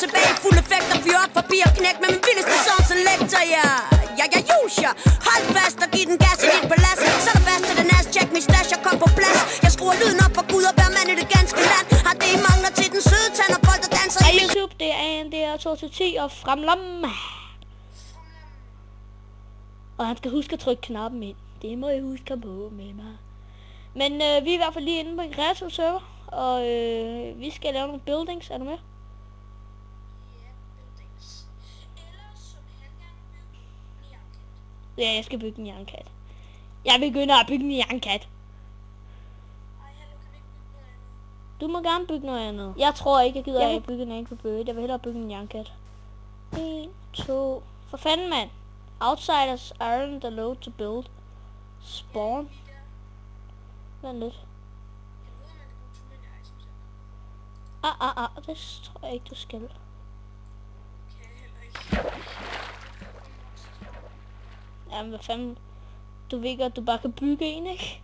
tilbage i fuld effekt og fyre op forbi og knæk med min vildeste sound selector, ja. User. Hold fast og giv den gas i dit palads. Så er der fast til den ass, check min stash og kom på plads. Jeg skruer lyden op for Gud og hver mand i det ganske land. Har det I mangler til den søde tand og folk der danser i YouTube, det er ANDR2-10 og Fremlam. Og han skal huske at trykke knappen ind. Det må jeg huske på med mig. Men vi er i hvert fald lige inde på en kreativ server. Og vi skal lave nogle buildings. Er du med? Ja, jeg skal bygge en jernkat. Jeg begynder at bygge en jernkat. Du må gerne bygge noget andet. Jeg tror ikke, jeg gider at bygge en Angry Bird. Jeg vil hellere bygge en jernkat. 1, 2... For fanden, mand. Outsiders aren't allowed to build. Spawn. Vent lidt. Det tror jeg ikke, du skal. Jamen, hvad fanden? Du ved godt, du bare kan bygge en, ikke?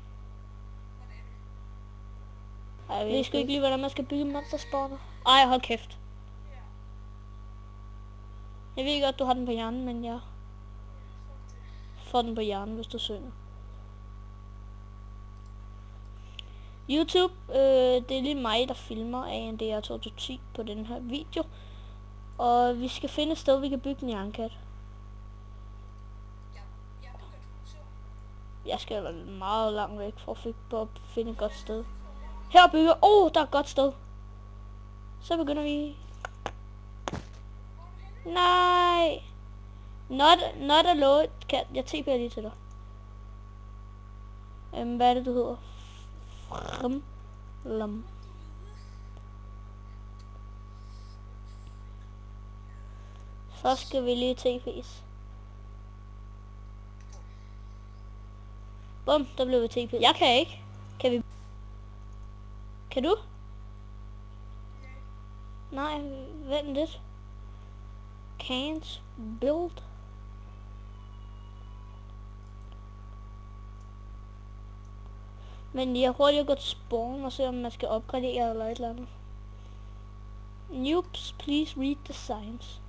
Ej, jeg ved sgu ikke lige, hvordan man skal bygge monster spawner. Ej, hold kæft. Jeg ved godt, du har den på hjernen, men jeg får den på hjernen, hvis du synger. YouTube, det er lige mig, der filmer ANDR210 på den her video. Og vi skal finde et sted, vi kan bygge en jernkat. Jeg skal meget langt væk for at finde et godt sted. Her bygger... der er et godt sted. Så begynder vi... Nej! Not allowed. Jeg TP'er lige til dig. Hvad er det, du hedder? Fremlam. Så skal vi lige TP's. Bum, der blev vi TP. Jeg kan ikke. Kan vi? Kan du? Nej, vent lidt. Can't build. Men jeg hurtigt at gå til spawn og se om man skal opgradere eller et eller andet. Noobs, please read the signs.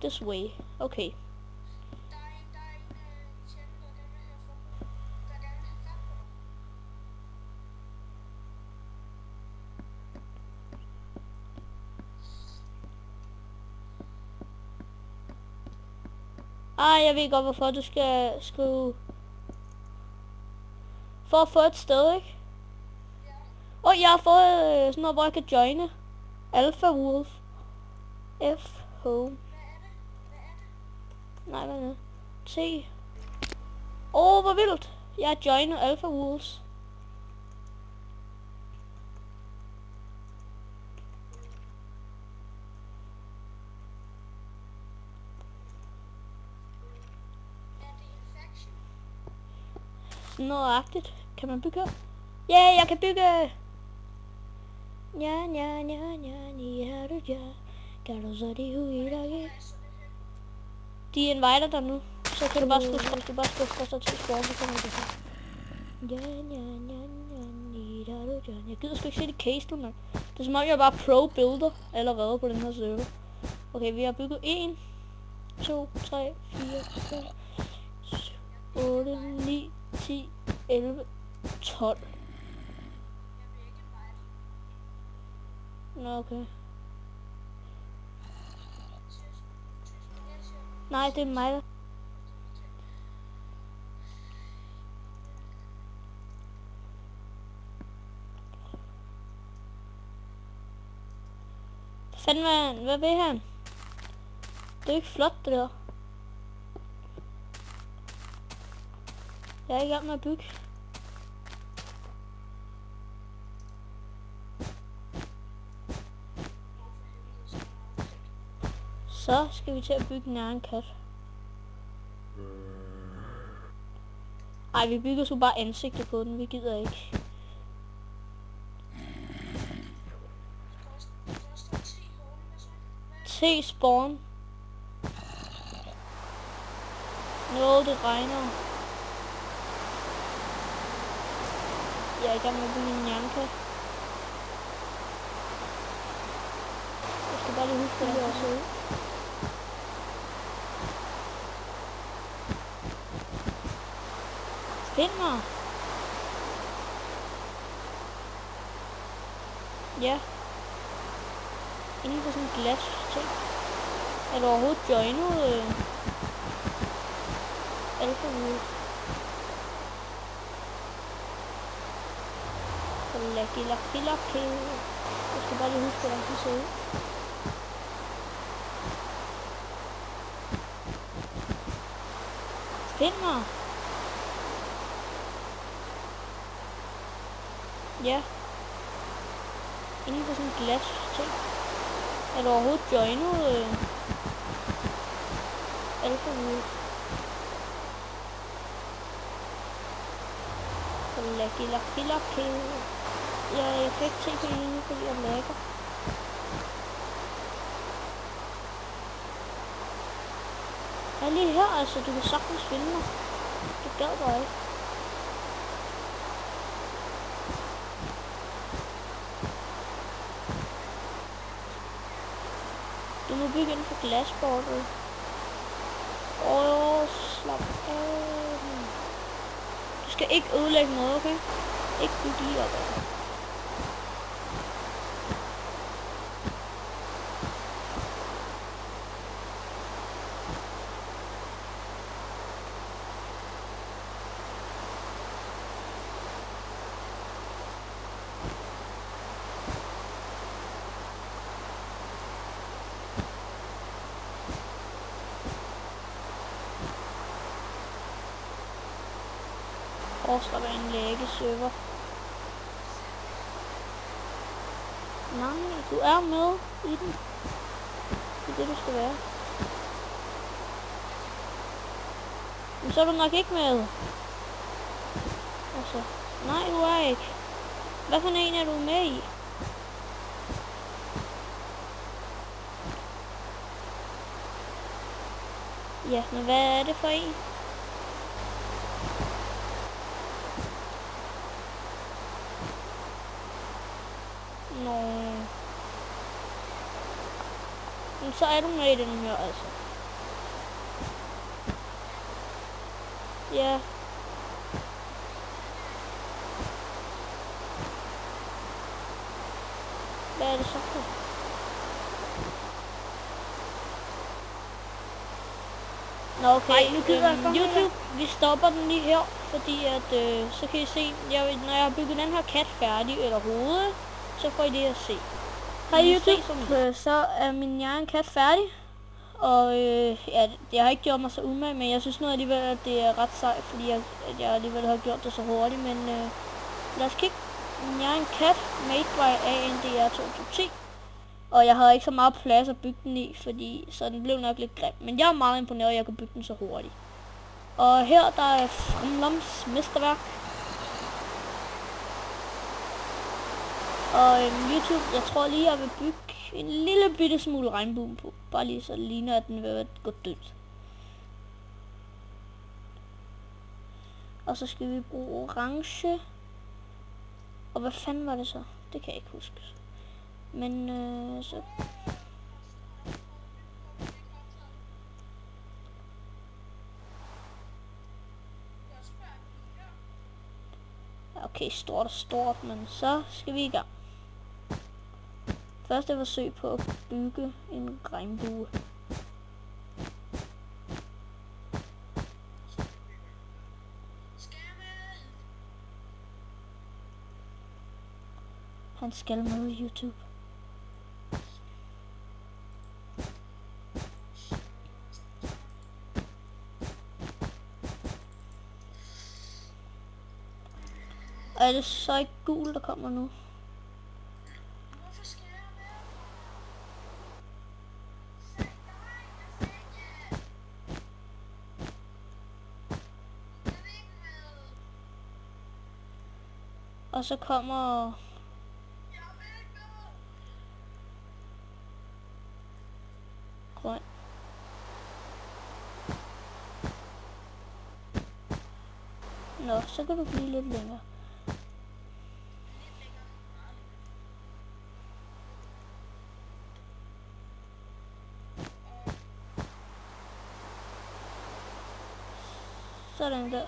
This way. Okay. Jeg ved godt, hvorfor du skal skrive... For at få et sted, ikke? Jeg har fået sådan noget, hvor jeg kan joine. Alpha Wolf. F home. Nej, hvad er det? T. Hvor vildt. Jeg har joinet Alpha Wolves. Nåagtigt. Kan man bygge? Ja, jeg kan bygge. De inviter dig nu. Så kan du bare skrive så til spawn, så kan man det. Jeg gider sgu ikke se det case nu, mand. Det er som om jeg bare pro-builder allerede på den her server. Okay, vi har bygget 1, 2, 3, 4, 5, 7, 8, 9, 10, 11, 12. Nå, okay. Nej, det er mig, der... Fanden, hvad vil han? Det er ikke flot, det der. Jeg er i gang med at bygge. Så skal vi til at bygge en anden kat. Ej, vi bygger så bare ansigtet på den, vi gider ikke. T-spawn. Det regner. Jeg er i gang med at bygge en jernkat. Jeg skal skal bare lige huske, hvordan det ser ud. Find mig! Ja. Inden for sådan en glas ting. Er du overhovedet joinet? Alpha Wolf. Lucky. Jeg skal bare lige huske, hvordan det ser ud. Find mig! Ja. Inden for sådan en glas ting. Er du overhovedet joinet? Alpha Wolf. Lucky. Jeg kan ikke se på hende, fordi jeg lagger. Jeg er lige her, altså. Du kan sagtens finde mig. Det gad bare ikke. Du må bygge inden for glasbordet. Slap af. Du skal ikke ødelægge noget, okay? Ikke bygge lige op ad. Slap af en lægeserver. Nej, du er med i den. Det er det, du skal være. Men så er du nok ikke med. Altså, nej, du er ikke. Hvad for en er du med i? Ja, men hvad er det for en? Men så er du med i den her, altså. Ja. Hvad er det så for? Nå, okay. YouTube, vi stopper den lige her, fordi at, så kan I se, når jeg har bygget den her kat færdig, eller hovedet, så får I det at se. Hej YouTube, så er min egen kat færdig, og ja, jeg har ikke gjort mig så umage, men jeg synes nu alligevel, at det er ret sejt, fordi at jeg alligevel har gjort det så hurtigt, men lad os kigge. Min egen kat, made by ANDR 2010, og jeg havde ikke så meget plads at bygge den i, fordi så den blev nok lidt grim, men jeg er meget imponeret, at jeg kunne bygge den så hurtigt. Og her der er Fremlams mesterværk. Og YouTube, jeg tror lige, jeg vil bygge en lille bitte smule regnbuen på. Bare lige så det ligner, at den vil gå dødt. Og så skal vi bruge orange. Og hvad fanden var det så? Det kan jeg ikke huske. Men så... Okay, stort, men så skal vi i gang. Første forsøg på at bygge en regnbue. Han skal med YouTube. Er det så ikke gul, der kommer nu? Og så kommer... grøn. Nå, så kan du blive lidt længere. Sådan der.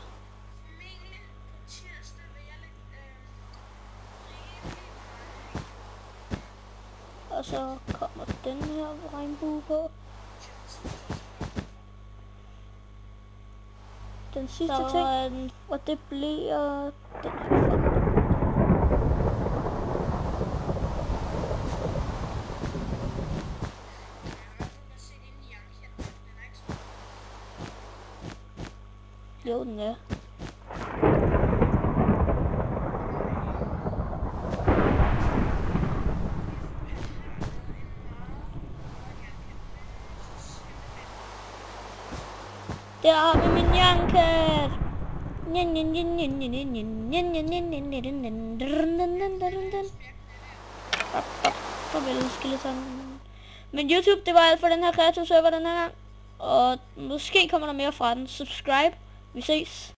Og så kommer den her regnbue på. Den sidste ting, og det bliver den her. Jo, den er. Der har vi min jernkat. Farvel, skeleton. Men YouTube, det var alt for den her kreative server den her gang. Og måske kommer der mere fra den. Subscribe. Vi ses.